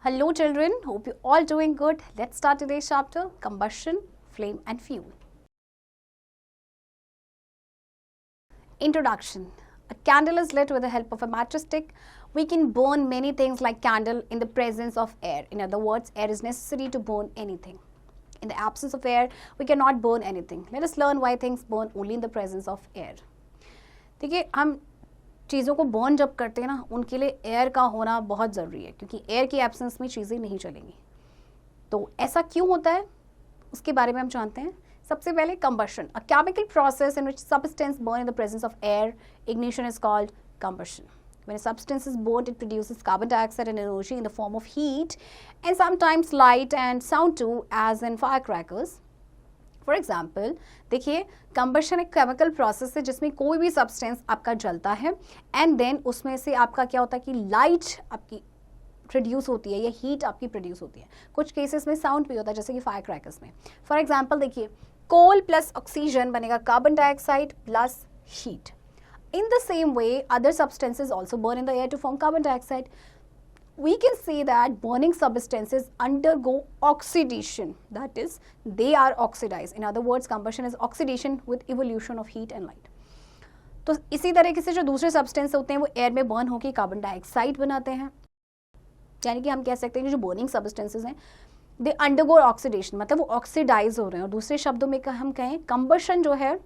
Hello children, hope you all doing good. Let's start today's chapter, combustion, flame and fuel. Introduction. A candle is lit with the help of a matchstick. We can burn many things like candle in the presence of air. In other words, air is necessary to burn anything. In the absence of air, we cannot burn anything. Let us learn why things burn only in the presence of air. देखिए हम चीज़ों को burn जब करते हैं ना, उनके लिए एयर का होना बहुत ज़रूरी है, क्योंकि एयर की एब्सेंस में चीज़ें नहीं चलेंगी. तो ऐसा क्यों होता है उसके बारे में हम जानते हैं. सबसे पहले combustion, a chemical process in which substance burn in the presence of air. Ignition is called combustion. When a substance is burned, it produces carbon dioxide and energy in the form of heat and sometimes light and sound too, as in firecrackers. For example देखिए, combustion एक chemical process है जिसमें कोई भी substance आपका जलता है and then उसमें से आपका क्या होता है कि लाइट आपकी प्रोड्यूस होती है या हीट आपकी प्रोड्यूस होती है. कुछ केसेस में साउंड भी होता है, जैसे कि फायर क्रैकर्स में. फॉर एग्जाम्पल देखिए, कोल प्लस ऑक्सीजन बनेगा carbon dioxide plus heat. In the same way other substances also burn in the air to form carbon dioxide. We can say that burning substances undergo oxidation, that is, they are oxidized. In other words, combustion is oxidation with evolution of heat and light. तो इसी तरीके से जो दूसरे substance होते हैं वो air में बर्न होकर कार्बन डाइऑक्साइड बनाते हैं. यानी कि हम कह सकते हैं कि जो बर्निंग सब्सटेंसेज हैं दे अंडरगो ऑक्सीडेशन, मतलब वो ऑक्सीडाइज हो रहे हैं. और दूसरे शब्दों में हम कहें कंबशन जो है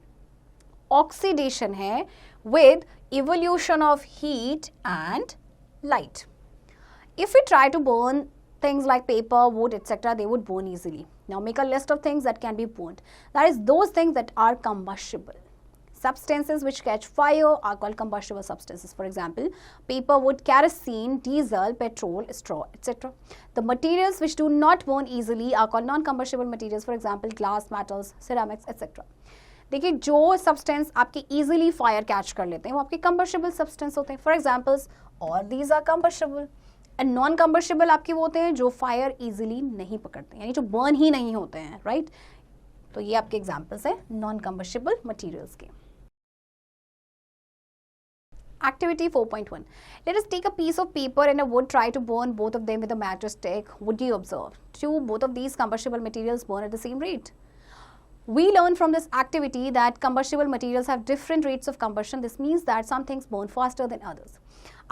ऑक्सीडेशन है with evolution of heat and light. If we try to burn things like paper, wood, etc., they would burn easily. Now make a list of things that can be burned. That is those things that are combustible. Substances which catch fire are called combustible substances. For example, paper, wood, kerosene, diesel, petrol, straw, etc. The materials which do not burn easily are called non-combustible materials. For example, glass, metals, ceramics, etc. देखिए, जो substance आपके easily fire catch कर लेते हैं वो आपके combustible substance होते हैं. फॉर एग्जाम्पल्स, और these are combustible. And non combustible आपके वो होते हैं जो फायर इजीली नहीं पकड़ते हैं, यानी जो बर्न ही नहीं होते हैं, राइट. तो ये आपके एग्जांपल्स हैं नॉन कंबस्टिबल मटेरियल्स के. Activity 4.1. Let us take a piece of paper and a wood, try to burn both of them with a matchstick. Would you observe? Both of these combustible materials burn at the same rate. We learn from this activity that combustible materials have different rates of combustion. This means that some things burn faster than others.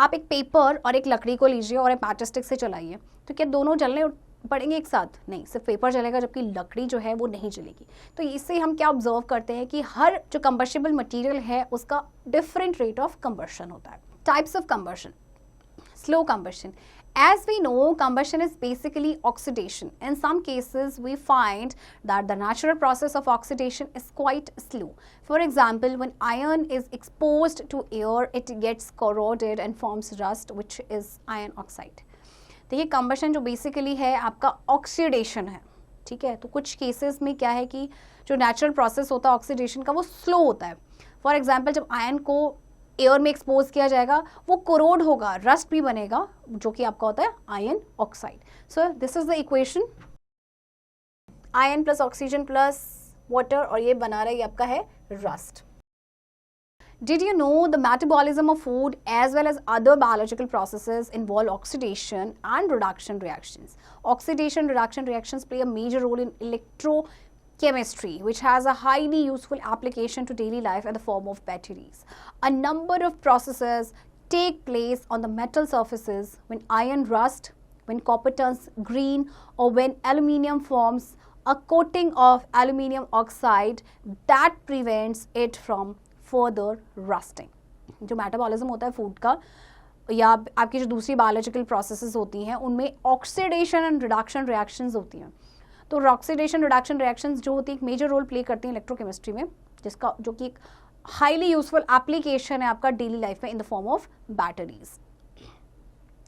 आप एक paper और एक लकड़ी को लीजिए और एक matchstick से चलाइए, तो क्या दोनों जलने पड़ेंगे एक साथ? नहीं, सिर्फ पेपर जलेगा जबकि लकड़ी जो है वो नहीं जलेगी. तो इससे हम क्या ऑब्जर्व करते हैं कि हर जो कंबस्टिबल मटेरियल है उसका डिफरेंट रेट ऑफ कंबशन होता है. Types of combustion. Slow combustion. As we know, combustion is basically oxidation. In some cases, we find that the natural process of oxidation is quite slow. For example, when iron is exposed to air, it gets corroded and forms rust, which is iron oxide. देखिए, combustion जो basically है आपका oxidation है, ठीक है. तो कुछ cases में क्या है कि जो natural process होता है oxidation का वो slow होता है. For example, जब iron को एयर में एक्सपोज किया जाएगा वो कोरोड होगा, रस्ट भी बनेगा, जो कि आपका होता है iron oxide. So this is the equation, iron plus oxygen plus water, और ये बना रहा है आपका है rust. Did you know the metabolism of food as well as other biological processes involve oxidation and reduction reactions? Oxidation reduction reactions play a major role in electrochemistry, which has a highly useful application to daily life in the form of batteries. A number of processes take place on the metal surfaces when iron rusts, when copper turns green, or when aluminium forms a coating of aluminium oxide that prevents it from further rusting. जो metabolism होता है food का या आपकी जो दूसरी biological processes होती हैं उनमें ऑक्सीडेशन एंड रिडक्शन रिएक्शंस होती हैं. तो ऑक्सीडेशन रिडक्शन रिएक्शंस जो होती है एक मेजर रोल प्ले करती हैं इलेक्ट्रोकेमिस्ट्री में, जिसका जो कि एक हाईली यूजफुल एप्लीकेशन है आपका डेली लाइफ में in the form of batteries.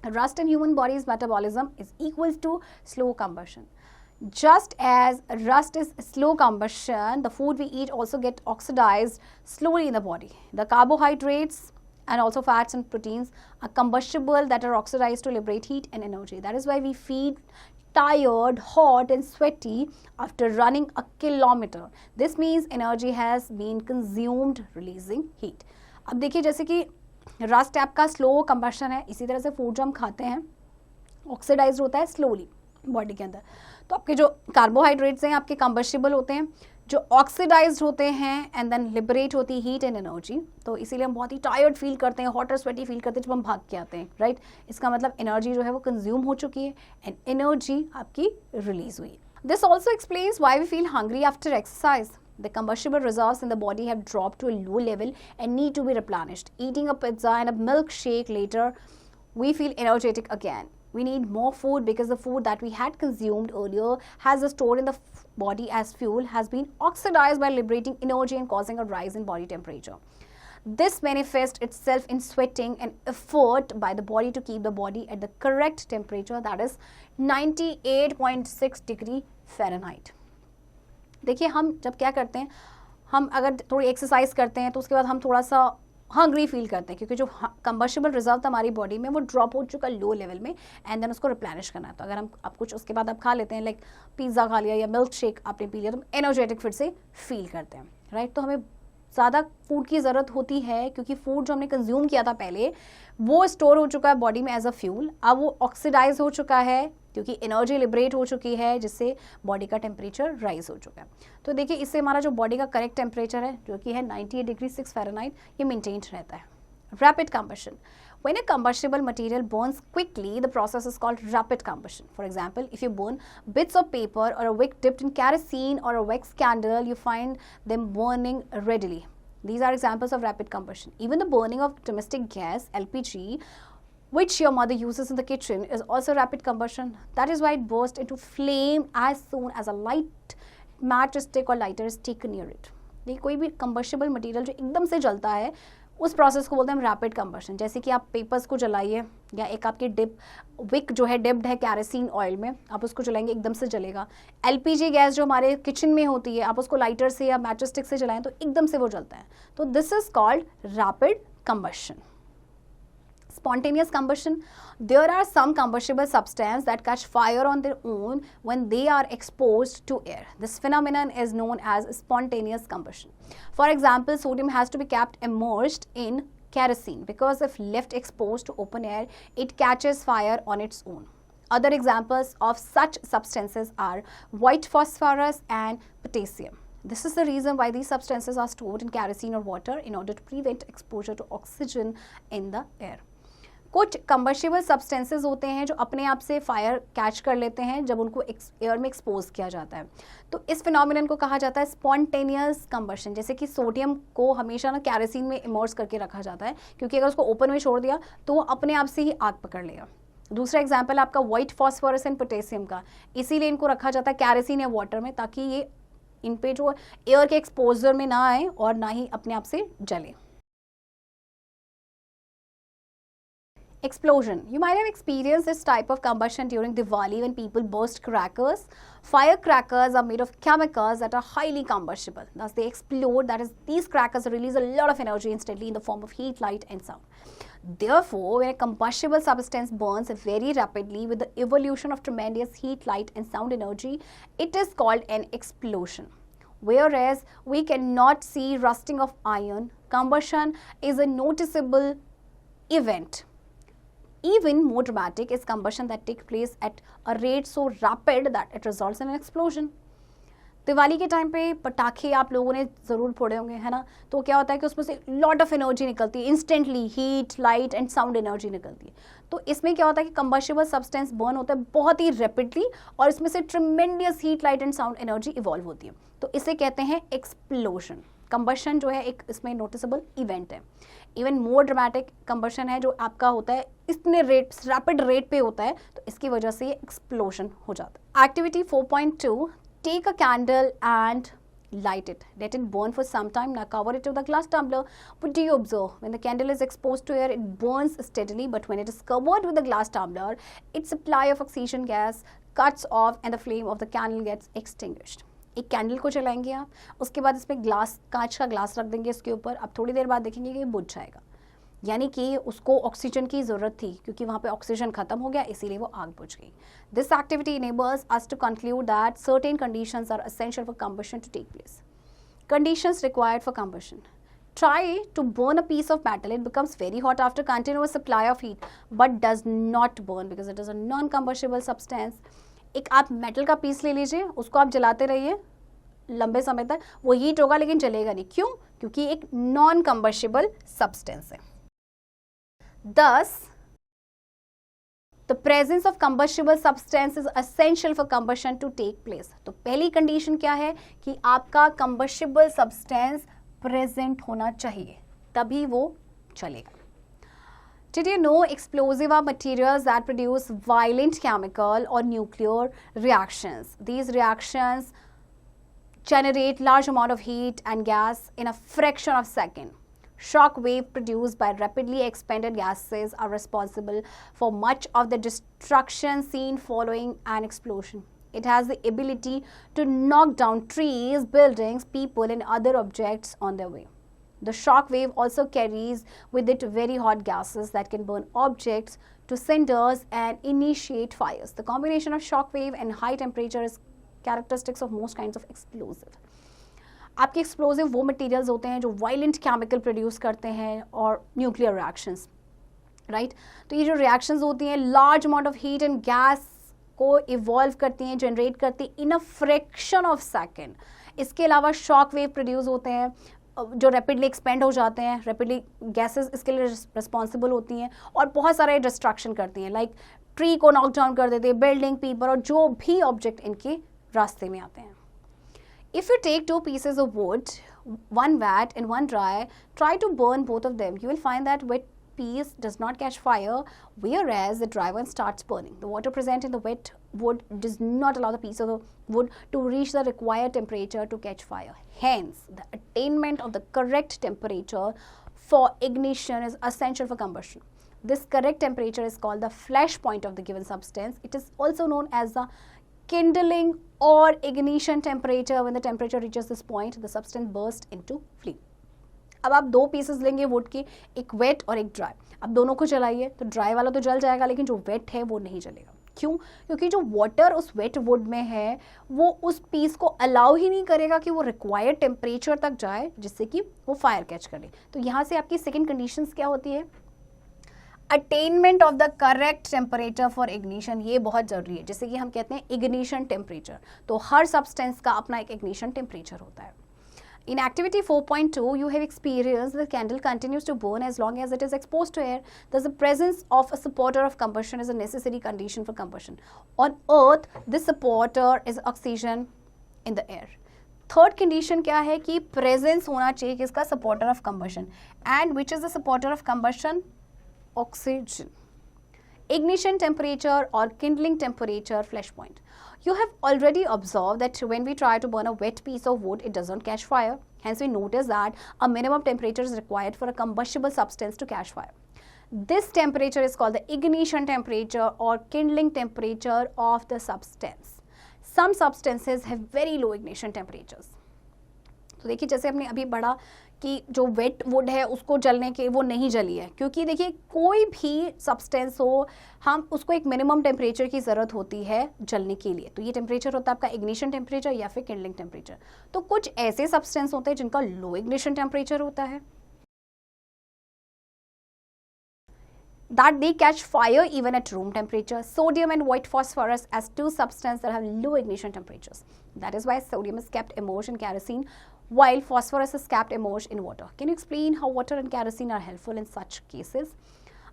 Rust in human bodies metabolism is equal to slow combustion. Just as rust is slow combustion, the food we eat also get oxidized slowly in the body. The carbohydrates and also fats and proteins are combustible that are oxidized to liberate heat and energy. That is why we feel tired, hot and sweaty after running a kilometer. This means energy has been consumed releasing heat. अब देखिए, जैसे कि rust आपका slow combustion है, इसी तरह से food जो हम खाते हैं ऑक्सीडाइज होता है स्लोली बॉडी के अंदर। तो आपके जो कार्बोहाइड्रेट्स हैं आपके कंबस्टिबल होते हैं, जो ऑक्सीडाइज्ड होते हैं एंड देन लिबरेट होती है हीट एंड एनर्जी। तो इसीलिए हम बहुत ही टायर्ड फील करते हैं, हॉट और स्वेटी फील करते हैं जब हम भाग के आते हैं, राइट। इसका मतलब एनर्जी जो है वो कंज्यूम हो चुकी है एंड एनर्जी आपकी रिलीज हुई। This also explains why we feel hungry after exercise. The combustible reserves in the body have dropped to a low level and need to be replenished. Eating a pizza and a milkshake later, we feel energetic again. We need more food because the food that we had consumed earlier has stored in the body as fuel has been oxidized by liberating energy and causing a rise in body temperature. This manifests itself in sweating and effort by the body to keep the body at the correct temperature, that is 98.6 degree Fahrenheit. देखिए हम जब क्या करते हैं, हम अगर थोड़ी exercise करते हैं तो उसके बाद हम थोड़ा सा हंग्री फील करते हैं क्योंकि जो कंबस्टिबल रिजर्व था हमारी बॉडी में वो ड्रॉप हो चुका लो लेवल में एंड देन उसको रिप्लेनिश करना है। तो अगर हम अब कुछ उसके बाद आप खा लेते हैं, लाइक पिज़्ज़ा खा लिया या मिल्क शेक आपने पी लिया, तो हम एनर्जेटिक फिर से फील करते हैं, राइट। तो हमें ज़्यादा फूड की ज़रूरत होती है क्योंकि फूड जो हमने कंज्यूम किया था पहले वो स्टोर हो चुका है बॉडी में एज अ फ्यूल, अब वो ऑक्सीडाइज हो चुका है क्योंकि एनर्जी लिबरेट हो चुकी है जिससे बॉडी का टेम्परेचर राइज हो चुका है। तो देखिए इससे हमारा जो बॉडी का करेक्ट टेम्परेचर है जो कि है 98 डिग्री 6 फ़ारेनहाइट, ये मेंटेन्ड रहता है। Rapid combustion, when a combustible material burns quickly, the process is called rapid combustion. For example, if you burn bits of paper or a wick dipped in kerosene or a wax candle, you find them burning readily. These are examples of rapid combustion. Even the burning of domestic gas, LPG, which your mother uses in the kitchen, is also rapid combustion. That is why it bursts into flame as soon as a light matchstick or lighter is taken near it. देखिए कोई भी combustible material जो एकदम से जलता है उस process को बोलते हैं रैपिड कंबशन। जैसे कि आप पेपर्स को जलाइए या एक आपकी विक जो है डिप्ड है कैरोसिन ऑयल में, आप उसको जलाएंगे एकदम से जलेगा। एलपीजी गैस जो हमारे किचन में होती है आप उसको लाइटर से या मैचस्टिक से जलाएं तो एकदम से वो जलता है। तो this is called rapid combustion. Spontaneous combustion, there are some combustible substances that catch fire on their own when they are exposed to air. This phenomenon is known as spontaneous combustion. For example, sodium has to be kept immersed in kerosene because if left exposed to open air, it catches fire on its own. Other examples of such substances are white phosphorus and potassium. This is the reason why these substances are stored in kerosene or water in order to prevent exposure to oxygen in the air. कुछ combustible substances होते हैं जो अपने आप से fire catch कर लेते हैं जब उनको एयर में एक्सपोज किया जाता है। तो इस फिनोमिनन को कहा जाता है स्पॉन्टेनियस कंबशन। जैसे कि सोडियम को हमेशा ना कैरोसिन में इमर्स करके रखा जाता है क्योंकि अगर उसको ओपन में छोड़ दिया तो वो अपने आप से ही आग पकड़ लेगा। दूसरा एग्जाम्पल आपका व्हाइट फॉस्फोरस एंड पोटेशियम का, इसीलिए इनको रखा जाता है कैरोसिन या वाटर में ताकि ये इन पे जो एयर के एक्सपोजर में ना आए और ना ही अपने आप से जले। Explosion. You might have experienced this type of combustion during Diwali when people burst crackers. Firecrackers are made of chemicals that are highly combustible. Thus, they explode. That is, these crackers release a lot of energy instantly in the form of heat, light, and sound. Therefore, when a combustible substance burns very rapidly with the evolution of tremendous heat, light, and sound energy, it is called an explosion. Whereas we cannot see rusting of iron, combustion is a noticeable event. Even more dramatic is combustion that takes place at a rate so rapid that it results in an explosion. Diwali के time पे पटाखे आप लोगों ने ज़रूर फोड़े होंगे, है ना। तो क्या होता है कि उसमें से लॉट ऑफ एनर्जी निकलती है, instantly heat, light and sound energy निकलती है। तो इसमें क्या होता है कि कंबस्टिबल सब्सटेंस बर्न होता है बहुत ही रैपिडली और इसमें से tremendous heat, light and sound energy evolve होती है। तो इसे कहते हैं एक्सप्लोजन। कंबशन जो है एक इसमें नोटिसेबल इवेंट है। इवन मोर ड्रामेटिक कंबशन है जो आपका होता है इतने रैपिड रेट पे होता है, तो इसकी वजह से ये एक्सप्लोजन हो जाता है। Activity 4.2, take a candle and light it. Let it burn for some time. Now cover it with a glass tumbler. What do you observe? When the candle is exposed to air, it burns steadily, but when it is covered with a glass tumbler, its supply of oxygen gas cuts off and the flame of the candle gets extinguished. एक candle को जलाएंगे आप, उसके बाद इसमें कांच का glass रख देंगे इसके ऊपर। अब थोड़ी देर बाद देखेंगे कि ये बुझ जाएगा, यानी कि उसको ऑक्सीजन की ज़रूरत थी क्योंकि वहाँ पे ऑक्सीजन खत्म हो गया, इसीलिए वो आग बुझ गई। This activity enables us to conclude that certain conditions are essential for combustion to take place. Conditions required for combustion: try to burn a piece of metal, it becomes very hot after continuous supply of heat, but does not burn because it is a non-combustible substance. एक आप metal का piece ले लीजिए, उसको आप जलाते रहिए लंबे समय तक, वो हीट होगा लेकिन जलेगा नहीं. क्यों? क्योंकि एक नॉन कंबस्टिबल सब्सटेंस है. Thus, the presence of combustible substance is essential for combustion to take place. तो पहली कंडीशन क्या है कि आपका combustible substance present होना चाहिए, तभी वो चलेगा. Did you know explosive are materials that produce violent chemical or nuclear reactions? These reactions generate large amount of heat and gas in a fraction of a second. Shock wave produced by rapidly expanded gases are responsible for much of the destruction seen following an explosion. It has the ability to knock down trees, buildings, people and other objects on their way. The shock wave also carries with it very hot gases that can burn objects to cinders and initiate fires. The combination of shock wave and high temperature is characteristics of most kinds of explosive. आपके explosive वो materials होते हैं जो violent chemical produce करते हैं और nuclear reactions, right. तो ये जो रिएक्शंस होती हैं large amount of heat and gas को इवॉल्व करती हैं, जनरेट करती हैं इन अ फ्रैक्शन ऑफ सेकेंड. इसके अलावा शॉक वेव प्रोड्यूस होते हैं जो रैपिडली एक्सपेंड हो जाते हैं, रैपिडली गैसेस इसके लिए रिस्पॉन्सिबल होती हैं और बहुत सारे डिस्ट्रक्शन करती हैं, लाइक ट्री को नॉक डाउन कर देते हैं, बिल्डिंग, पीपल और जो भी ऑब्जेक्ट इनके रास्ते में आते हैं. If you take two pieces of wood, one wet and one dry, try to burn both of them. You will find that wet piece does not catch fire, whereas the dry one starts burning. The water present in the wet wood does not allow the piece of the wood to reach the required temperature to catch fire. Hence, the attainment of the correct temperature for ignition is essential for combustion. This correct temperature is called the flash point of the given substance. It is also known as the kindling or ignition temperature. When the temperature reaches this point, the substance bursts into flame. अब आप दो pieces लेंगे would की, एक wait और एक dry. अब दोनों को जलाइए तो ड्राई वाला तो जल जाएगा लेकिन जो वेट है वो नहीं जलेगा. क्यों? क्योंकि जो वाटर उस वेट वुड में है वो उस पीस को अलाउ ही नहीं करेगा कि वो रिक्वायर्ड टेम्परेचर तक जाए जिससे कि वो फायर कैच करे. तो यहाँ से आपकी सेकेंड कंडीशंस क्या होती है? Attainment of the correct temperature for ignition. ये बहुत जरूरी है. जैसे कि हम कहते हैं इग्निशन टेम्परेचर, तो हर सब्सटेंस का अपना एक इग्निशन टेम्परेचर होता है. In activity 4.2, you have experienced the candle continues to burn as long as it is exposed to air. Thus, the presence of a supporter of combustion is a necessary condition for combustion. On Earth, this supporter is oxygen in the air. Third condition क्या है कि presence होना चाहिए किसका? Supporter of combustion. And which is the supporter of combustion? Oxygen. Ignition temperature or kindling temperature flash point. You have already observed that when we try to burn a wet piece of wood, it does not catch fire. Hence, we notice that a minimum temperature is required for a combustible substance to catch fire. This temperature is called the ignition temperature or kindling temperature of the substance. Some substances have very low ignition temperatures. तो देखिए जैसे हमने अभी पढ़ा कि जो wait would है उसको जलने के वो नहीं जली है, क्योंकि देखिए कोई भी सब्सटेंस हो हम उसको एक मिनिमम टेम्परेचर की ज़रूरत होती है जलने के लिए. तो ये टेम्परेचर होता है आपका इग्निशन टेम्परेचर या फिर किंडलिंग टेम्परेचर. तो कुछ ऐसे सब्सटेंस होते हैं जिनका लो इग्निशन टेम्परेचर होता है, that they catch fire even at room temperature. Sodium and white phosphorus as two substances that have low ignition temperatures. That is why sodium is kept immersed in kerosene while phosphorus is kept immersed in water. Can you explain how water and kerosene are helpful in such cases?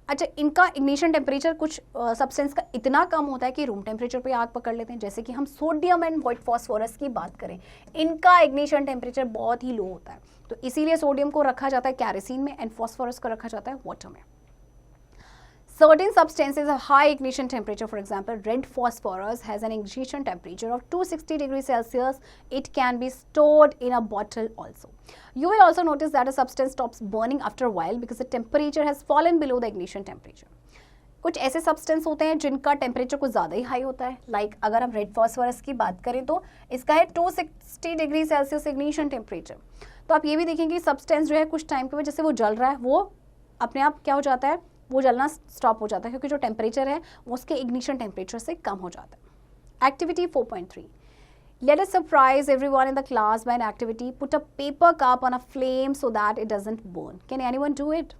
अच्छा, इनका ignition temperature कुछ substance का इतना कम होता है कि room temperature पे आग पकड़ लेते हैं. जैसे कि हम सोडियम एंड वाइट फॉस्फोरस की बात करें, इनका इग्निशन टेम्परेचर बहुत ही लो होता है. तो इसीलिए सोडियम को रखा जाता है कैरोसिन में एंड फॉस्फोरस को रखा जाता है वाटर में. Certain substances have high ignition temperature. For example, red phosphorus has an ignition temperature of 260 degrees Celsius. It can be stored in a bottle also. You will also notice that a substance stops burning after a while because the temperature has fallen below the ignition temperature. कुछ ऐसे substance होते हैं जिनका temperature कुछ ज़्यादा ही high होता है. Like अगर हम रेड फॉस्फोरस की बात करें तो इसका है 260 डिग्री सेल्सियस इग्निशन टेम्परेचर. तो आप ये भी देखेंगे सब्सटेंस जो है कुछ टाइम के बाद जैसे वो जल रहा है वो अपने आप क्या हो जाता है, वो जलना स्टॉप हो जाता है क्योंकि जो टेम्परेचर है वो उसके इग्निशन टेम्परेचर से कम हो जाता है. Activity 4.3. Let us surprise everyone in the class by an activity. Put a paper cup on a flame so that it doesn't burn. Can anyone do it?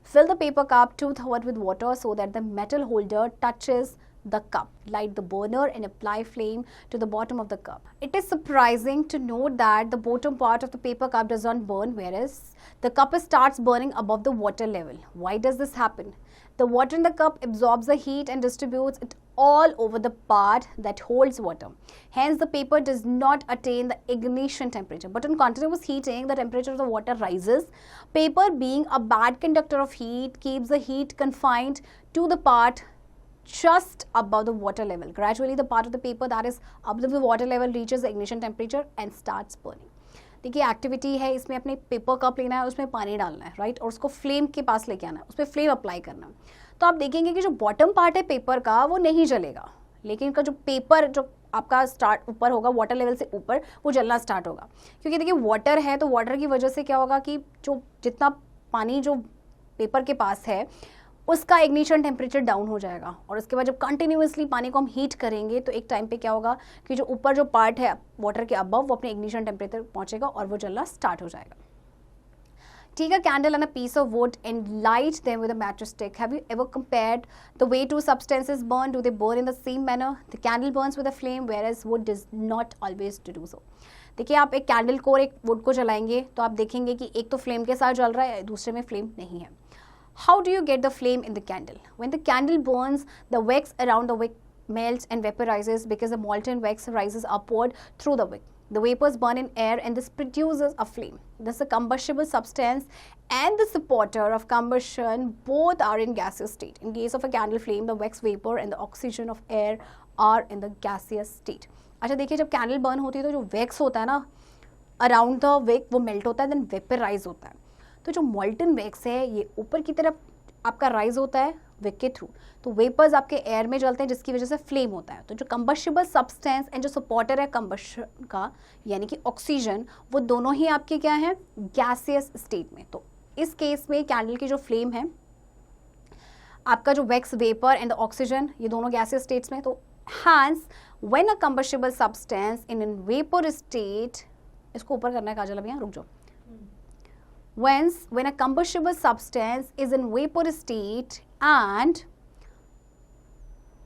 Fill the paper cup two-thirds with water so that the metal holder touches the cup. Light the burner and apply flame to the bottom of the cup. It is surprising to note that the bottom part of the paper cup does not burn, whereas the cup starts burning above the water level. Why does this happen? The water in the cup absorbs the heat and distributes it all over the part that holds water. Hence, the paper does not attain the ignition temperature. But on continuous heating, the temperature of the water rises. Paper, being a bad conductor of heat, keeps the heat confined to the part just above the water level. Gradually, the part of the paper that is above the water level reaches the ignition temperature and starts burning. देखिए activity है, इसमें अपने paper cup लेना है, उसमें पानी डालना है, राइट, और उसको फ्लेम के पास लेके आना है, उस पर फ्लेम अप्लाई करना है. तो आप देखेंगे कि जो बॉटम पार्ट है पेपर का वो नहीं जलेगा, लेकिन का जो पेपर जो आपका स्टार्ट ऊपर होगा, वाटर लेवल से ऊपर, वो जलना स्टार्ट होगा. क्योंकि देखिए वाटर है, तो वाटर की वजह से क्या होगा कि जो जितना पानी जो पेपर के पास है उसका इग्निशन टेम्परेचर डाउन हो जाएगा. और उसके बाद जब कंटिन्यूसली पानी को हम हीट करेंगे तो एक टाइम पे क्या होगा कि जो ऊपर जो पार्ट है वाटर के अबव वो अपने इग्निशन टेम्परेचर पहुंचेगा और वो जलना स्टार्ट हो जाएगा. Take a candle and a piece of wood and light them with a matchstick. Have you ever compared the way two substances burn? Do they burn in the same manner? The candle burns with a flame, whereas wood does not always do so. देखिए आप एक candle को और एक would को जलाएंगे तो आप देखेंगे कि एक तो फ्लेम के साथ जल रहा है, दूसरे में फ्लेम नहीं है. How do you get the flame in the candle? When the candle burns, the wax around the wick melts and vaporizes because the molten wax rises upward through the wick. The vapors burn in air and this produces a flame. Thus, a combustible substance and the supporter of combustion both are in gaseous state. In case of a candle flame, the wax vapor and the oxygen of air are in the gaseous state. अच्छा देखिए, जब candle burn होती है तो जो wax होता है ना अराउंड द विक वो मेल्ट होता है, देन वेपराइज होता है. तो जो मोल्टन वैक्स है ये ऊपर की तरफ आपका राइज होता है विक के थ्रू, तो वेपर्स आपके एयर में जलते हैं जिसकी वजह से फ्लेम होता है. तो जो कंबस्टिबल सब्सटेंस एंड जो सपोर्टर है कंबस्शन का यानी कि ऑक्सीजन, वो दोनों ही आपके क्या हैं, गैसियस स्टेट में. तो इस केस में कैंडल की जो फ्लेम है, आपका जो वैक्स वेपर एंड ऑक्सीजन ये दोनों गैसियस स्टेट्स में. तो hence when a combustible substance in vapour state, इसको ऊपर करना है काजल, अभी यहाँ रुक जाओ. When a combustible substance is in vapor state and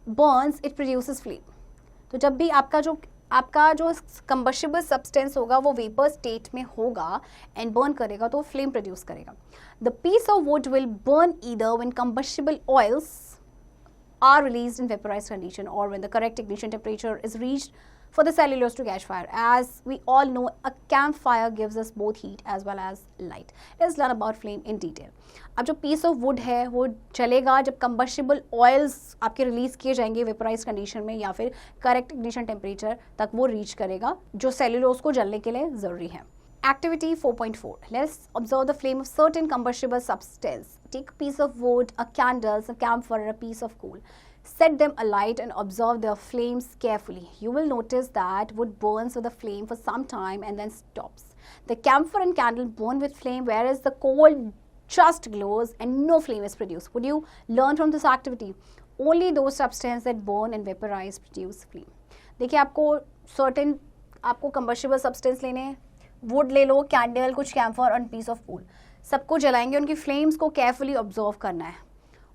burns, it produces flame. तो जब भी आपका जो combustible substance होगा वो vapor state में होगा and burn करेगा तो flame produce करेगा. The piece of wood will burn either when combustible oils are released in vaporized condition or when the correct ignition temperature is reached for the cellulose to catch fire. As we all know, a campfire gives us both heat as well as light. Let's learn about flame in detail. अब जो piece of wood है वो चलेगा जब combustible oils आपके release किए जाएंगे vaporise condition में या फिर करेक्ट इग्निशन टेम्परेचर तक वो रीच करेगा जो सेल्यूलोज को जलने के लिए जरूरी है. Activity 4.4. Let's observe the flame of certain combustible substance. Take a piece of wood, a candle, a camphor, a piece of coal. Set them alight and observe their flames carefully. You will notice that wood burns with the flame for some time and then stops. The camphor and candle burn with flame, whereas the coal just glows and no flame is produced. Would you learn from this activity? Only those substances that burn and vaporize produce flame. देखिए आपको combustible substance लेने हैं, would ले लो, candle, कुछ camphor और piece of coal, सबको जलाएंगे, उनकी flames को केयरफुली ऑब्जर्व करना है.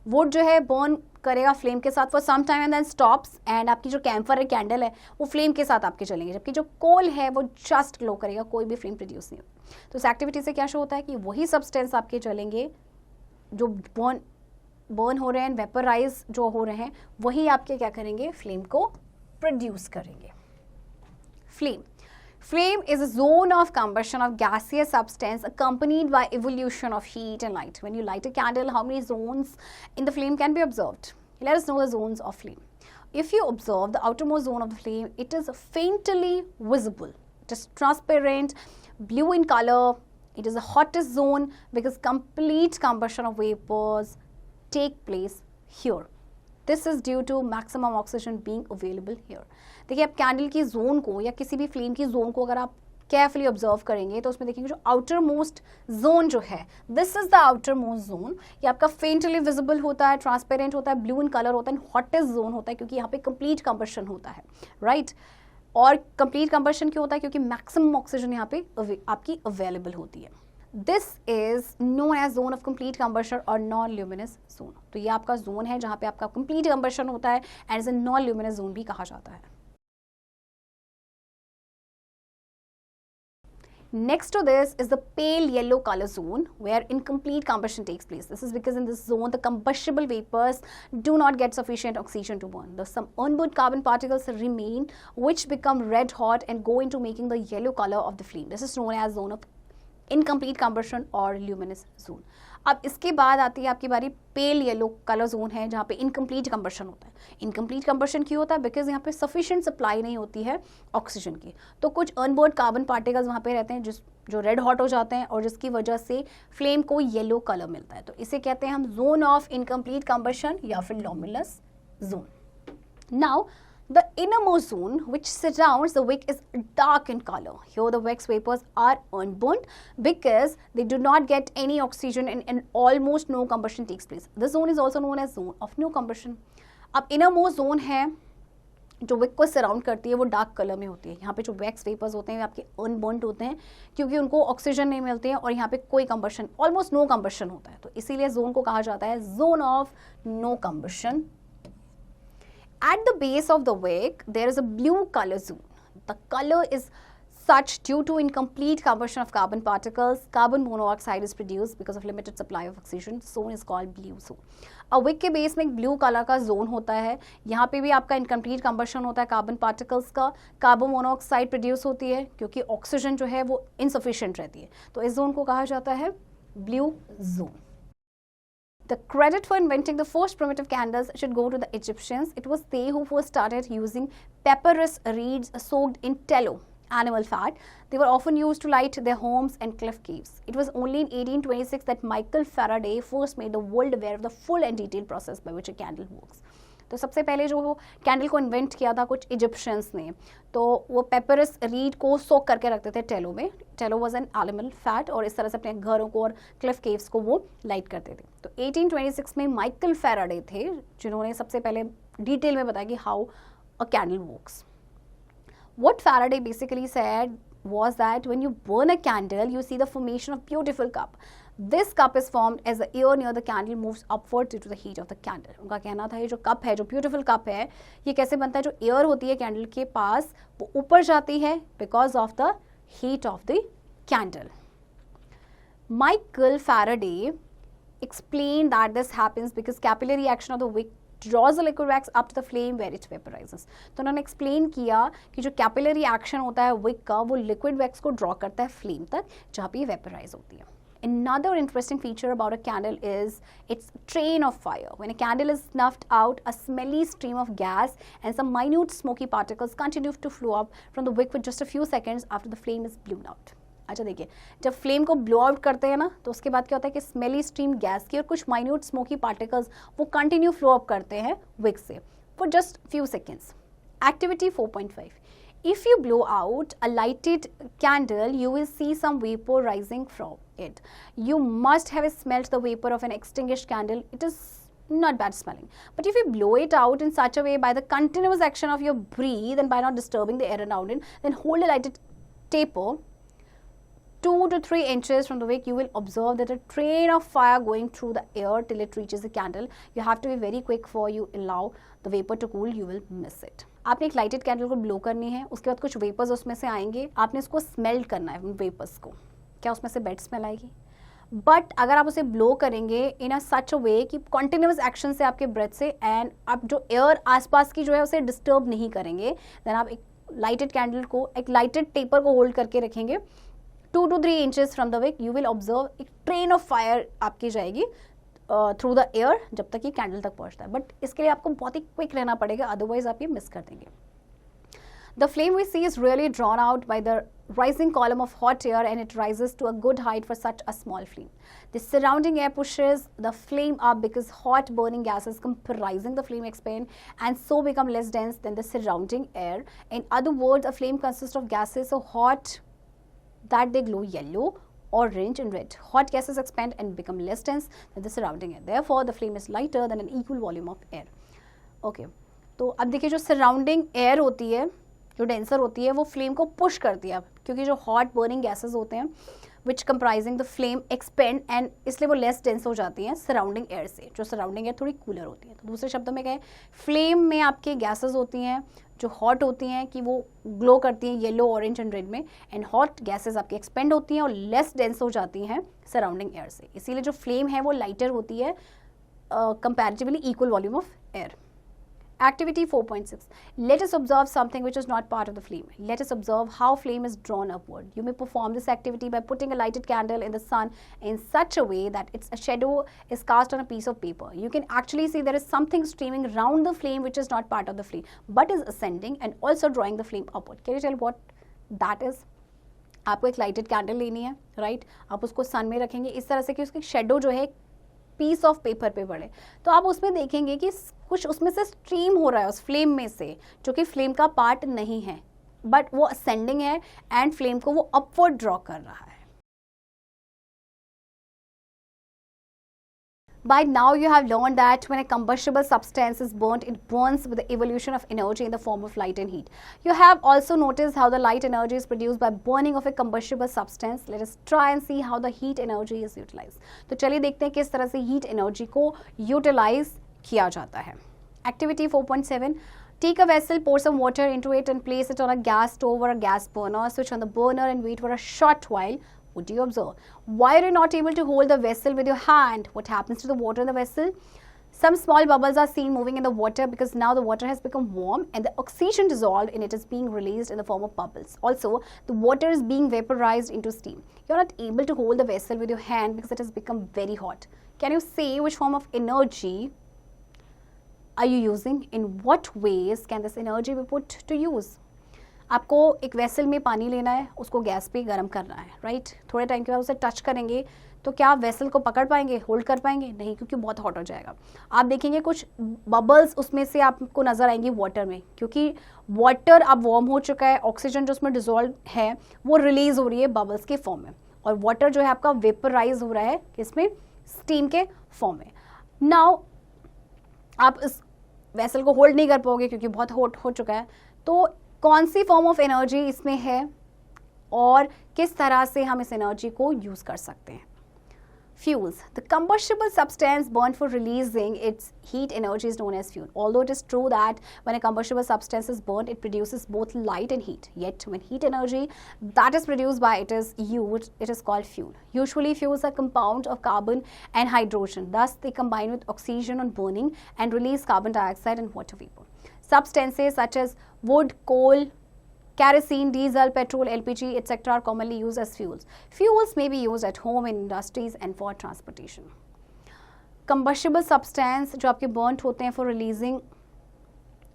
वुड जो है बर्न करेगा फ्लेम के साथ for some time and then stops, and आपकी जो कैम्फर है, कैंडल है, वो फ्लेम के साथ आपके चलेंगे, जबकि जो कोल है वो जस्ट ग्लो करेगा, कोई भी फ्लेम प्रोड्यूस नहीं होगा. तो इस एक्टिविटी से क्या शो होता है कि वही सब्सटेंस आपके चलेंगे जो बर्न हो रहे हैं, वेपराइज जो हो रहे हैं, वही आपके क्या करेंगे, फ्लेम को प्रोड्यूस करेंगे. Flame is a zone of combustion of gaseous substance accompanied by evolution of heat and light. When you light a candle, how many zones in the flame can be observed? Let us know the zones of flame. If you observe the outermost zone of the flame, it is faintly visible. It is transparent, blue in color. It is the hottest zone because complete combustion of vapors take place here. This is due to maximum oxygen being available here. देखिए आप candle की zone को या किसी भी flame की zone को अगर आप केयरफुली ऑब्जर्व करेंगे तो उसमें देखेंगे जो आउटर मोस्ट जोन जो है, this is the outer most zone. ये आपका फेंटली विजिबल होता है, ट्रांसपेरेंट होता है, ब्लू इन कलर होता है, हॉटेस्ट जोन होता है क्योंकि यहाँ पे कंप्लीट कंबशन होता है, राइट. और कंप्लीट कंबशन क्यों होता है? क्योंकि मैक्सिमम ऑक्सीजन यहाँ पे आपकी अवेलेबल होती है. This is known as zone of complete combustion और नॉन ल्यूमिनस जोन. तो ये आपका जोन है जहाँ पे आपका कंप्लीट कंबशन होता है and is a non luminous zone भी कहा जाता है. Next to this is the pale yellow color zone where incomplete combustion takes place. This is because in this zone the combustible vapors do not get sufficient oxygen to burn. Thus some unburned carbon particles remain which become red hot and go into making the yellow color of the flame. This is known as zone of incomplete combustion और luminous zone. अब इसके बाद आती है आपकी बारी pale yellow colour zone है जहाँ पे इनकम्प्लीट कंबशन होता है. इनकम्प्लीट कंबशन क्यों होता है? बिकॉज यहाँ पे सफिशिएंट सप्लाई नहीं होती है ऑक्सीजन की. तो कुछ अनबर्न्ड कार्बन पार्टिकल्स वहाँ पे रहते हैं जो रेड हॉट हो जाते हैं और जिसकी वजह से फ्लेम को येलो कलर मिलता है. तो इसे कहते हैं हम जोन ऑफ इनकम्प्लीट कंबशन या फिर luminous zone. Now the innermost zone which surrounds the wick is dark in color. Here the wax vapors are unburnt because they do not get any oxygen and almost no combustion takes place. This zone is also known as zone of no combustion. अब innermost zone है जो Wick को surround करती है वो dark colour में होती है. यहाँ पे जो वैक्स वेपर्स होते हैं वे आपके अनबर्न्ड होते हैं क्योंकि उनको ऑक्सीजन नहीं मिलती है और यहाँ पे कोई कंबशन ऑलमोस्ट नो कंबशन होता है. तो इसीलिए जोन को कहा जाता है zone of no combustion. At the base of the wick, there is a blue color zone. The color is such due to incomplete combustion of carbon particles. Carbon monoxide is produced because of limited supply of oxygen. The zone is called blue zone. अब wick के base में एक blue colour का zone होता है. यहाँ पे भी आपका इनकम्प्लीट कंबशन होता है कार्बन पार्टिकल्स का. कार्बन मोनोऑक्साइड प्रोड्यूस होती है क्योंकि ऑक्सीजन जो है वो इनसफिशिएंट रहती है. तो इस जोन को कहा जाता है blue zone. The credit for inventing the first primitive candles should go to the Egyptians. It was they who first started using papyrus reeds soaked in tallow, animal fat. They were often used to light their homes and cliff caves. It was only in 1826 that Michael Faraday first made the world aware of the full and detailed process by which a candle works. तो सबसे पहले जो वो candle को invent किया था कुछ Egyptians ने, तो वो पेपरस रीड को सोक करके रखते थे टेलो में. टेलो वाज एन एनिमल फैट और इस तरह से अपने घरों को और क्लिफ केव्स को वो लाइट करते थे. तो 1826 में माइकल फैराडे थे जिन्होंने सबसे पहले डिटेल में बताया कि how a candle works. What Faraday basically said was that when you burn a candle, you see the formation of beautiful cup. This cup is formed as the air near the candle moves upward due to the heat of the candle. उनका कहना था ये जो cup है, जो beautiful cup है, ये कैसे बनता है? जो एयर होती है कैंडल के पास वो ऊपर जाती है because of the heat of the candle. Michael Faraday explained that this happens because capillary action of the wick draws the liquid wax up to the flame where it vaporizes. तो उन्होंने explain किया कि जो capillary action होता है Wick का वो liquid wax को ड्रॉ करता है फ्लेम तक जहाँ पे वेपराइज होती है. Another interesting feature about a candle is its train of fire. When a candle is snuffed out, a smelly stream of gas and some minute smoky particles continue to flow up from the wick for just a few seconds after the flame is blown out. अच्छा देखिए, जब flame को blow out करते हैं ना तो उसके बाद क्या होता है कि स्मेली स्ट्रीम गैस की और कुछ माइन्यूट स्मोकी पार्टिकल्स वो कंटिन्यू फ्लो अप करते हैं विक से for just few seconds. Activity 4.5. If you blow out a lighted candle, you will see some vapor rising from it. You must have smelt the vapor of an extinguished candle. It is not bad smelling. But if you blow it out in such a way by the continuous action of your breath and by not disturbing the air around it, then hold a lighted taper 2 to 3 inches from the wick, you will observe that a train of fire going through the air till it reaches the candle. You have to be very quick for you allow the vapor to cool. You will miss it. आपने एक lighted candle को blow करनी है, उसके बाद कुछ vapours उसमें से आएंगे, आपने उसको स्मेल करना है वेपर्स को. क्या उसमें से बैड स्मेल आएगी? बट अगर आप उसे ब्लो करेंगे इन अ सच अ वे कि कॉन्टिन्यूस एक्शन से आपके ब्रेथ से एंड आप जो एयर आसपास की जो है उसे डिस्टर्ब नहीं करेंगे, देन आप एक लाइटेड कैंडल को एक लाइटेड टेपर को होल्ड करके रखेंगे 2 to 3 inches from the wick, you will observe एक ट्रेन ऑफ फायर आपकी जाएगी थ्रू द एयर जब तक ये कैंडल तक पहुंचता है. बट इसके लिए आपको बहुत ही क्विक रहना पड़ेगा, अदरवाइज आप ये मिस कर देंगे. The flame we see is really drawn out by the rising column of hot air and it rises to a good height for such a small flame. The surrounding air pushes the flame up because hot burning gases comprising the flame expand and so become less dense than the surrounding air. In other words, a flame consists of gases so hot that they glow yellow, orange and red. Hot gases expand and become less dense than the surrounding air. Therefore, the flame is lighter than an equal volume of air. Okay. तो अब देखिए जो surrounding air होती है जो denser होती है वो फ्लेम को पुश करती है, क्योंकि जो हॉट बर्निंग गैसेज होते हैं which comprising the flame expand and इसलिए वो लेस डेंस हो जाती हैं सराउंडिंग एयर से, जो सराउंडिंग एयर थोड़ी कूलर होती है। तो दूसरे शब्दों में कहें, फ्लेम में आपके गैसेज होती हैं जो हॉट होती हैं कि वो ग्लो करती हैं येलो, ऑरेंज एंड रेड में, एंड हॉट गैसेज आपकी एक्सपेंड होती हैं और लेस डेंस हो जाती हैं सराउंडिंग एयर से, इसीलिए जो फ्लेम है वो लाइटर होती है comparatively equal volume of air. Activity 4.6. Let us observe something which is not part of the flame. Let us observe how flame is drawn upward. You may perform this activity by putting a lighted candle in the sun in such a way that its shadow is cast on a piece of paper. You can actually see there is something streaming around the flame which is not part of the flame but is ascending and also drawing the flame upward. Can you tell what that is? आपको एक lighted candle लेनी है, right? आप उसको सन में रखेंगे इस तरह से कि उसकी शेडो जो है पीस ऑफ पेपर पे पड़े, तो आप उसमें देखेंगे कि कुछ उसमें से स्ट्रीम हो रहा है उस फ्लेम में से, जो कि फ्लेम का पार्ट नहीं है, बट वो असेंडिंग है एंड फ्लेम को वो अपवर्ड ड्रॉ कर रहा है। By now you have learned that when a combustible substance is burnt, it burns with the evolution of energy in the form of light and heat. You have also noticed how the light energy is produced by burning of a combustible substance. Let us try and see how the heat energy is utilized. तो चलिए देखते हैं किस तरह से heat energy को utilize किया जाता है। Activity 4.7. Take a vessel, pour some water into it and place it on a gas stove or a gas burner. Switch on the burner and wait for a short while. What do you observe? Why are you not able to hold the vessel with your hand? What happens to the water in the vessel? Some small bubbles are seen moving in the water because now the water has become warm and the oxygen dissolved in it is being released in the form of bubbles. Also, the water is being vaporized into steam. You are not able to hold the vessel with your hand because it has become very hot. Can you say which form of energy are you using? In what ways can this energy be put to use? आपको एक vessel में पानी लेना है, उसको gas पे गर्म करना है, राइट? थोड़े टाइम के बाद उसे टच करेंगे तो क्या आप वेसल को पकड़ पाएंगे, होल्ड कर पाएंगे? नहीं, क्योंकि बहुत हॉट हो जाएगा। आप देखेंगे कुछ बबल्स उसमें से आपको नजर आएंगी वाटर में, क्योंकि वाटर अब वार्म हो चुका है, ऑक्सीजन जो उसमें डिजोल्व है वो रिलीज हो रही है बबल्स के फॉर्म में, और वाटर जो है आपका वेपराइज हो रहा है इसमें स्टीम के फॉर्म में। नाउ आप इस वेसल को होल्ड नहीं कर पाओगे क्योंकि बहुत हॉट हो चुका है, तो कौन सी फॉर्म ऑफ एनर्जी इसमें है और किस तरह से हम इस एनर्जी को यूज कर सकते हैं? Fuels. The combustible substance burnt for releasing its heat energy is known as fuel. Although it is true that when a combustible substance is burnt, it produces both light and heat. Yet, when heat energy that is produced by it is used, it is called fuel. Usually, fuels are compounds of carbon and hydrogen. Thus, they combine with oxygen on burning and release carbon dioxide and water vapor. Substances such as wood, coal, kerosene, diesel, petrol, LPG, etc. are commonly used as fuels. Fuels may be used at home, in industries and for transportation. Combustible substance जो आपके burnt होते हैं for releasing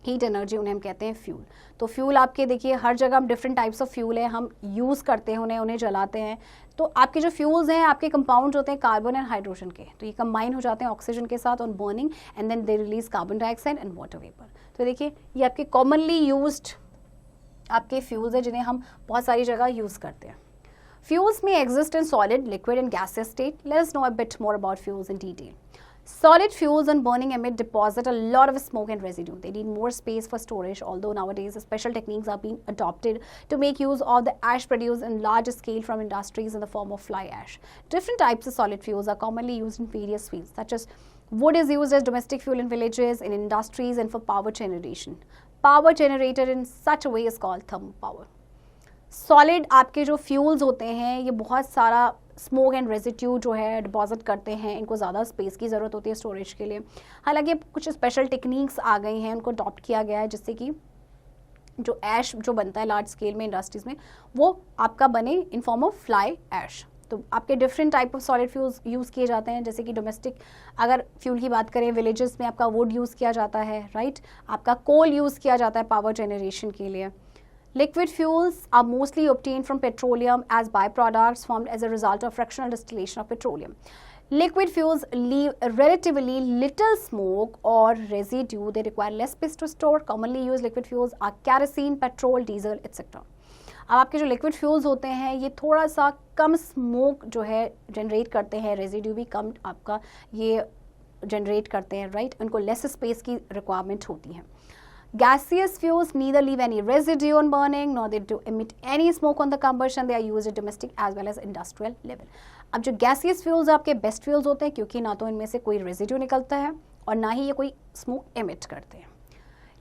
heat energy, उन्हें हम कहते हैं fuel. तो fuel आपके देखिए हर जगह हम डिफरेंट टाइप्स ऑफ फ्यूल है हम यूज़ करते हैं, उन्हें जलाते हैं। तो आपके जो फ्यूल्स हैं आपके कंपाउंड्स होते हैं कार्बन एंड हाइड्रोजन के, तो ये कंबाइन हो जाते हैं ऑक्सीजन के साथ on burning and then they release carbon dioxide and water vapour. तो देखिए ये आपके कॉमनली यूज्ड आपके फ्यूल्स हैं जिन्हें हम बहुत सारी जगह यूज़ करते हैं। Fuels may exist in solid, liquid and gaseous state. Let us know a bit more about fuels in detail. Solid fuels on burning emit deposit a lot of smoke and residue. They need more space for storage, although nowadays special techniques are being adopted to make use of the ash produced in large scale from industries in the form of fly ash. Different types of solid fuels are commonly used in various fields, such as wood is used as domestic fuel in villages, in industries and for power generation. Power generated in such a way is called thermal power. Solid आपके जो fuels होते हैं ये बहुत सारा smoke and residue जो है deposit करते हैं, इनको ज़्यादा स्पेस की ज़रूरत होती है स्टोरेज के लिए। हालांकि कुछ स्पेशल टेक्निक्स आ गई हैं, उनको अडॉप्ट किया गया है जिससे कि जो ऐश जो बनता है लार्ज स्केल में इंडस्ट्रीज़ में वो आपका बने in form of fly ash. तो आपके different type of solid fuels use किए जाते हैं, जैसे कि डोमेस्टिक अगर फ्यूल की बात करें विलेजेस में आपका वुड यूज़ किया जाता है, राइट? आपका कोल यूज़ किया जाता है पावर जनरेशन के लिए। Liquid fuels are mostly obtained from petroleum as byproducts formed as a result of fractional distillation of petroleum. Liquid fuels leave relatively little smoke or residue. They require less space to store. Commonly used liquid fuels are kerosene, petrol, diesel, etc. अब आपके जो liquid fuels होते हैं ये थोड़ा सा कम smoke जो है जनरेट करते हैं, रेजिड्यू भी कम आपका ये जनरेट करते हैं, राइट? उनको लेस स्पेस की रिक्वायरमेंट होती है। Gaseous fuels neither leave any residue on burning nor they do emit any smoke on the combustion. They are used at domestic as well as industrial level. अब जो gaseous fuels आपके best fuels होते हैं क्योंकि ना तो इनमें से कोई residue निकलता है और ना ही ये कोई smoke emit करते हैं.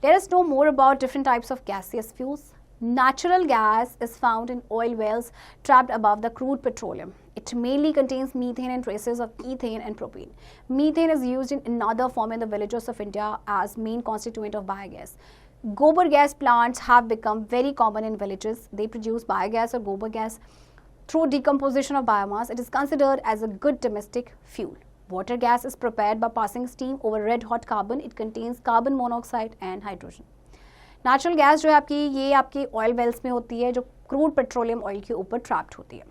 Let us know more about different types of gaseous fuels. Natural gas is found in oil wells trapped above the crude petroleum. It mainly contains methane and traces of ethane and propane. Methane is used in another form in the villages of India as main constituent of biogas. Gobar gas plants have become very common in villages. They produce biogas or gobar gas through decomposition of biomass. It is considered as a good domestic fuel. Water gas is prepared by passing steam over red hot carbon. It contains carbon monoxide and hydrogen. Natural gas जो है आपकी ये आपकी oil Wales में होती है जो crude petroleum oil के ऊपर ट्रैप्ड होती है.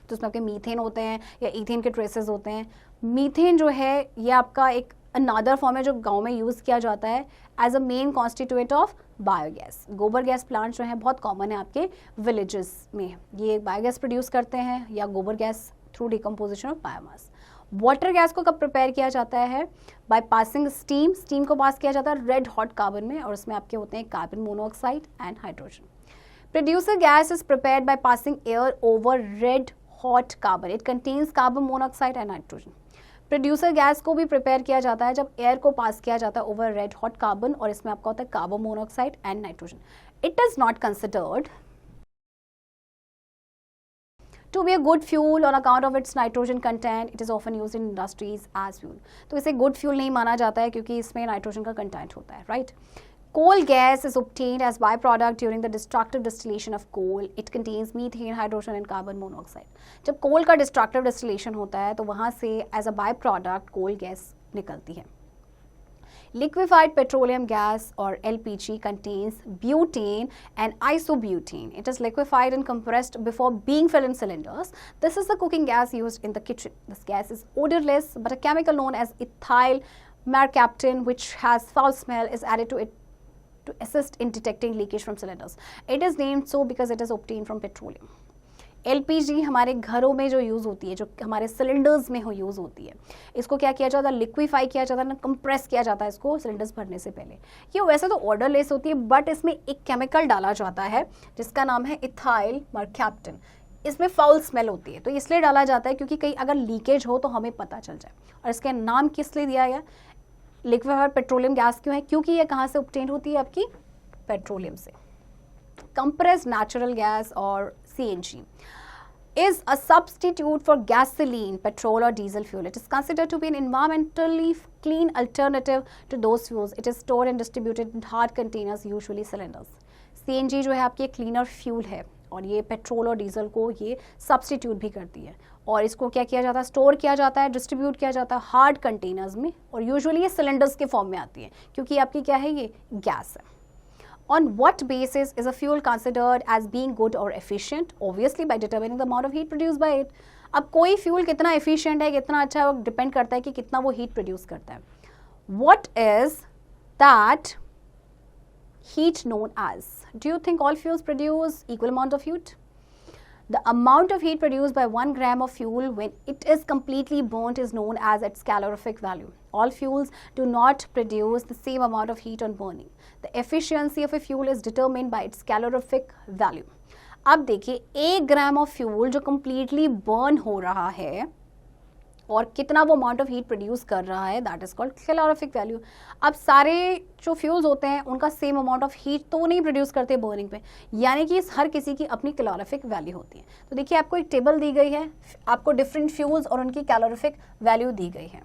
तो उसमें आपके मीथेन होते हैं या ईथेन के ट्रेसेस होते हैं. मीथेन जो है ये आपका एक अनदर फॉर्म है जो गांव में यूज़ किया जाता है as a main constituent of biogas. गोबर गैस प्लांट जो है बहुत कॉमन है आपके विलेजेस में. ये बायोगैस प्रोड्यूस करते हैं या गोबर gas through decomposition of biomass. Water gas को कब प्रिपेयर किया जाता है? By passing steam. स्टीम को पास किया जाता है रेड हॉट कार्बन में और उसमें आपके होते हैं carbon monoxide and hydrogen. Producer gas is prepared by passing air over red hot carbon. It contains carbon monoxide and hydrogen. Producer gas को भी प्रिपेयर किया जाता है जब एयर को पास किया जाता है ओवर रेड हॉट कार्बन और इसमें आपका होता है carbon monoxide and nitrogen. It is not considered to be a good fuel on account of its nitrogen content. It is often used in industries as fuel. तो इसे good fuel नहीं माना जाता है क्योंकि इसमें नाइट्रोजन का कंटेंट होता है, right? Coal gas is obtained as byproduct during the destructive distillation of coal. It contains methane, hydrogen and carbon monoxide. जब coal का destructive distillation होता है तो वहाँ से as a byproduct coal gas निकलती है. Liquefied petroleum gas or LPG contains butane and isobutane. It is liquefied and compressed before being filled in cylinders. This is the cooking gas used in the kitchen. This gas is odorless, but a chemical known as ethyl mercaptan, which has foul smell, is added to it to assist in detecting leakage from cylinders. It is named so because it is obtained from petroleum. LPG हमारे घरों में जो use होती है, जो हमारे cylinders में हो यूज़ होती है, इसको क्या किया जाता है? लिक्विफाई किया जाता है ना, कंप्रेस किया जाता है इसको सिलेंडर्स भरने से पहले. ये वैसे तो ऑर्डरलेस होती है बट इसमें एक केमिकल डाला जाता है जिसका नाम है इथाइल मर्कैप्टन. इसमें फाउल स्मेल होती है तो इसलिए डाला जाता है क्योंकि कहीं अगर लीकेज हो तो हमें पता चल जाए. और इसका नाम किस लिए दिया गया? लिक्विफाइड पेट्रोलियम गैस क्यों है? क्योंकि ये कहाँ से ऑब्टेन होती है? आपकी पेट्रोलियम से. Compressed natural gas or CNG is a substitute for gasoline, petrol or diesel fuel. It is considered to be an environmentally clean alternative to those fuels. It is stored and distributed in hard containers, usually cylinders. CNG जो है आपकी cleaner fuel है और ये petrol और diesel को ये substitute भी करती है और इसको क्या किया जाता है? स्टोर किया जाता है, डिस्ट्रीब्यूट किया जाता है हार्ड कंटेनर्स में और यूजुअली ये सिलेंडर्स के फॉर्म में आती है क्योंकि आपकी क्या है? ये गैस है. On what basis is a fuel considered as being good or efficient? Obviously by determining the amount of heat produced by it. अब कोई फ्यूल कितना efficient है, कितना अच्छा है, वो डिपेंड करता है कि कितना वो हीट प्रोड्यूस करता है. What is that heat known as? Do you think all fuels produce equal amount of heat? The amount of heat produced by 1 gram of fuel when it is completely burnt is known as its calorific value. All fuels do not produce the same amount of heat on burning. The efficiency of a fuel is determined by its calorific value. अब देखिए 1 gram of fuel जो completely burn हो रहा है और कितना वो amount of heat produce कर रहा है, that is called calorific value. अब सारे जो फ्यूल्स होते हैं उनका सेम अमाउंट ऑफ हीट तो नहीं प्रोड्यूस करते बर्निंग पे, यानी कि हर किसी की अपनी कैलोरिफिक वैल्यू होती है. तो देखिए आपको एक टेबल दी गई है, आपको डिफरेंट फ्यूल्स और उनकी कैलोरिफिक वैल्यू दी गई है.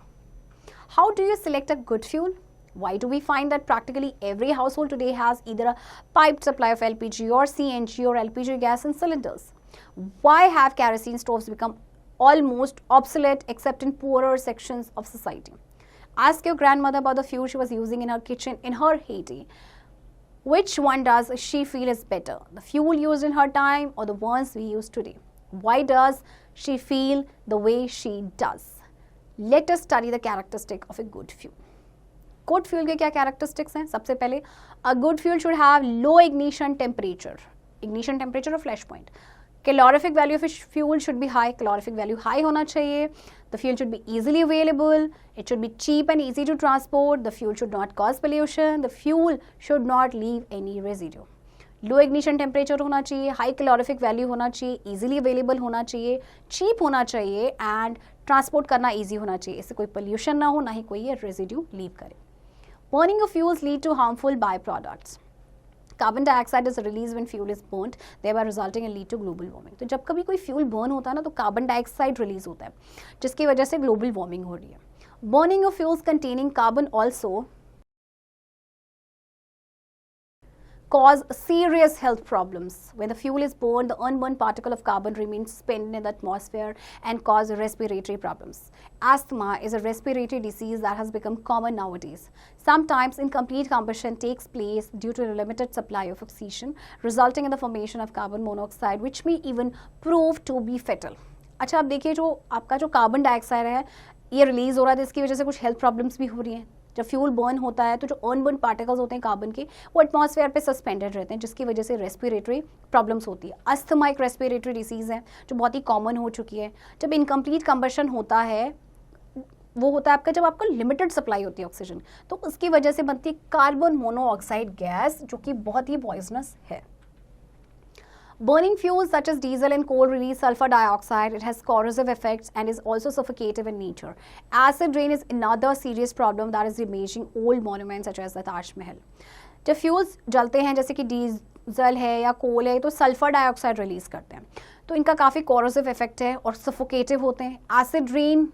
How do you select a good fuel? Why do we find that practically every household today has either a piped supply of LPG or CNG or LPG gas in cylinders? Why have kerosene stoves become almost obsolete except in poorer sections of society? Ask your grandmother about the fuel she was using in her kitchen in her heyday. Which one does she feel is better, the fuel used in her time or the ones we use today? Why does she feel the way she does? Let us study the characteristic of a good fuel. Good fuel के क्या characteristics हैं? सबसे पहले a good fuel should have low ignition temperature. Ignition temperature और flash point. Calorific value of a fuel should be high. Calorific value high होना चाहिए. The fuel should be easily available. It should be cheap and easy to transport. The fuel should not cause pollution. The fuel should not leave any residue. Low ignition temperature होना चाहिए, high calorific value होना चाहिए, easily available होना चाहिए, cheap होना चाहिए and transport करना easy होना चाहिए. इससे कोई पोल्यूशन ना हो, ना ही कोई ये रेजिड्यू लीव करे. Burning of fuels lead to harmful by products. Carbon dioxide is release when fuel is burned, thereby resulting in lead to global warming. तो जब कभी कोई फ्यूल बर्न होता है ना, तो कार्बन डाइऑक्साइड रिलीज होता है, जिसकी वजह से ग्लोबल वार्मिंग हो रही है. Burning of fuels containing carbon also cause serious health problems. When the fuel is burned, the unburned particle of carbon remains suspended in the atmosphere and cause respiratory problems. Asthma is a respiratory disease that has become common nowadays. Sometimes incomplete combustion takes place due to a limited supply of oxygen, resulting in the formation of carbon monoxide, which may even prove to be fatal. अच्छा, अब देखिए, जो आपका जो carbon dioxide है ये release हो रहा है, इसकी वजह से कुछ हेल्थ प्रॉब्लम्स भी हो रही हैं. जब फ्यूल बर्न होता है तो जो अनबर्न पार्टिकल्स होते हैं कार्बन के, वो एटमॉस्फेयर पे सस्पेंडेड रहते हैं, जिसकी वजह से रेस्पिरेटरी प्रॉब्लम्स होती है. अस्थमा एक रेस्पिरेटरी डिसीज़ है जो बहुत ही कॉमन हो चुकी है. जब इनकम्प्लीट कंबशन होता है, वो होता है आपका जब आपको लिमिटेड सप्लाई होती है ऑक्सीजन, तो उसकी वजह से बनती है कार्बन मोनोऑक्साइड गैस, जो कि बहुत ही पॉइजनस है. Burning fuels such as diesel and coal release sulfur dioxide. It has corrosive effects and is also suffocative in nature. Acid rain is another serious problem that is damaging old monuments such as the Taj Mahal. जब fuels जलते हैं, जैसे कि diesel है या कोल है, तो sulphur dioxide release करते हैं, तो इनका काफ़ी कॉरोसिव इफेक्ट है और सफोकेटिव होते हैं. एसिड रेन,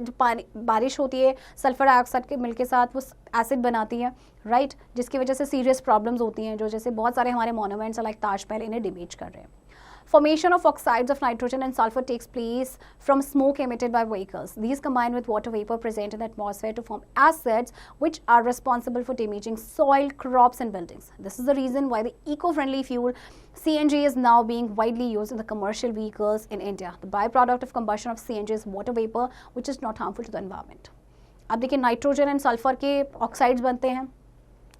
जो बारिश होती है सल्फर डाइऑक्साइड के मिल के साथ, वो एसिड बनाती है, राइट, जिसकी वजह से सीरियस प्रॉब्लम्स होती हैं, जो जैसे बहुत सारे हमारे मॉन्यूमेंट्स लाइक ताजमहल इन्हें डैमेज कर रहे हैं. Formation of oxides of nitrogen and sulfur takes place from smoke emitted by vehicles. These combine with water vapor present in the atmosphere to form acids, which are responsible for damaging soil, crops and buildings. This is the reason why the eco-friendly fuel CNG is now being widely used in the commercial vehicles in India. The byproduct of combustion of CNG is water vapor, which is not harmful to the environment. अब देखिए, nitrogen and sulphur के oxides बनते हैं,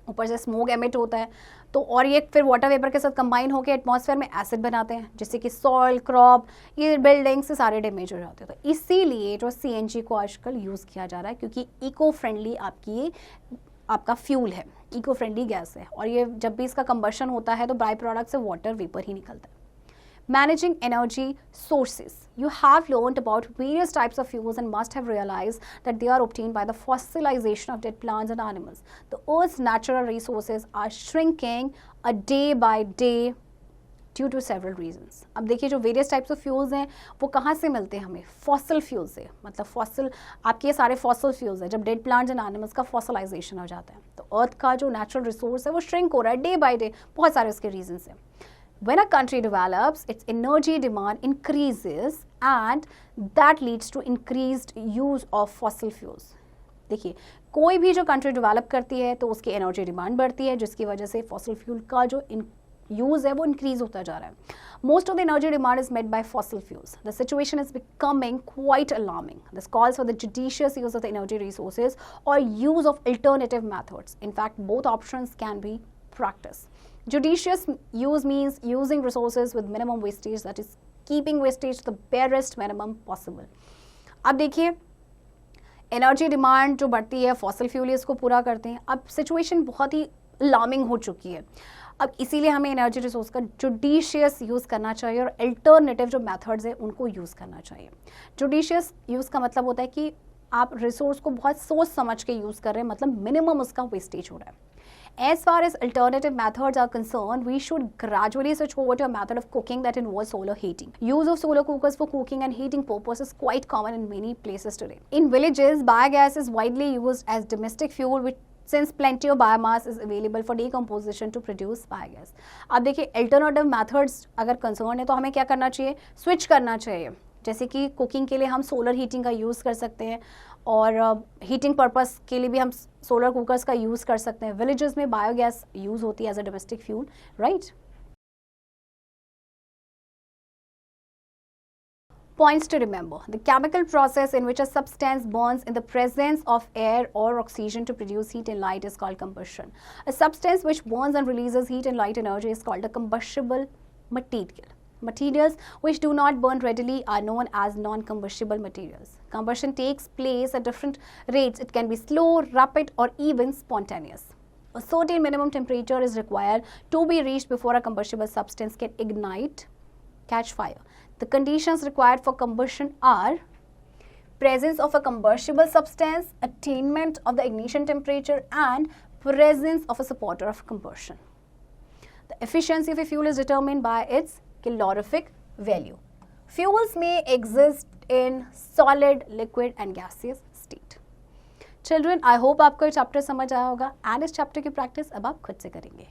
ऊपर से smoke emit होता है, तो और ये फिर वाटर वेपर के साथ कंबाइन होकर एटमॉस्फेयर में एसिड बनाते हैं, जिससे कि सॉइल, क्रॉप, ये बिल्डिंग्स से सारे डैमेज हो जाते हैं. तो इसीलिए जो सीएनजी को आजकल यूज़ किया जा रहा है, क्योंकि इको फ्रेंडली आपका फ्यूल है, इको फ्रेंडली गैस है, और ये जब भी इसका कंबशन होता है तो बाय प्रोडक्ट से वाटर वेपर ही निकलता है. Managing energy sources. You have learned about various types of fuels and must have realized that they are obtained by the fossilization of dead plants and animals. The Earth's natural resources are shrinking a day by day due to several reasons. अब देखिए, जो various types of fuels हैं वो कहाँ से मिलते हैं हमें? Fossil fuels से. मतलब fossil, आपके ये सारे fossil fuels हैं. जब dead plants and animals का fossilization हो जाता है, तो Earth का जो natural resource है वो shrink हो रहा है day by day. बहुत सारे उसके reasons हैं. When a country develops, its energy demand increases and that leads to increased use of fossil fuels. देखिए, कोई भी जो कंट्री डेवलप करती है तो उसकी एनर्जी डिमांड बढ़ती है, जिसकी वजह से फॉसिल फ्यूल का जो यूज़ है वो इंक्रीज होता जा रहा है. Most of the energy demand is met by fossil fuels. The situation is becoming quite alarming. This calls for the judicious use of the energy resources or use of alternative methods. In fact, both options can be practiced. Judicious use means using resources with minimum wastage, that is keeping wastage to the barest minimum possible. अब देखिए, energy demand जो बढ़ती है, fossil fuel इसको पूरा करते हैं. अब सिचुएशन बहुत ही अलार्मिंग हो चुकी है. अब इसीलिए हमें एनर्जी रिसोर्स का जुडिशियस यूज़ करना चाहिए और अल्टरनेटिव जो मेथड्स हैं उनको यूज़ करना चाहिए. जुडिशियस यूज़ का मतलब होता है कि आप रिसोर्स को बहुत सोच समझ के यूज़ कर रहे हैं, मतलब मिनिमम उसका वेस्टेज हो रहा है. As far as alternative methods are concerned, we should gradually switch over to a method of cooking that involves solar heating. Use of solar cookers for cooking and heating purposes is quite common in many places today. In villages, biogas is widely used as domestic fuel, which since plenty of biomass is available for decomposition to produce biogas. अब देखिए, alternative methods अगर concern है तो हमें क्या करना चाहिए? Switch करना चाहिए. जैसे कि कुकिंग के लिए हम सोलर हीटिंग का यूज़ कर सकते हैं, और हीटिंग पर्पस के लिए भी हम सोलर कुकर्स का यूज़ कर सकते हैं. विलेजेस में बायोगैस यूज़ होती है as a domestic fuel, right. Points to remember. The chemical process in which a substance burns in the presence of air or oxygen to produce heat and light is called combustion. A substance which burns and releases heat and light energy is called a combustible material. Materials which do not burn readily are known as non-combustible materials. Combustion takes place at different rates. It can be slow, rapid, or even spontaneous. A certain minimum temperature is required to be reached before a combustible substance can ignite, catch fire. The conditions required for combustion are presence of a combustible substance, attainment of the ignition temperature, and presence of a supporter of combustion. The efficiency of a fuel is determined by its calorific value. Fuels may exist in solid, liquid and gaseous state. Children, I hope आपको ये chapter समझ आया होगा and इस chapter की practice अब आप खुद से करेंगे.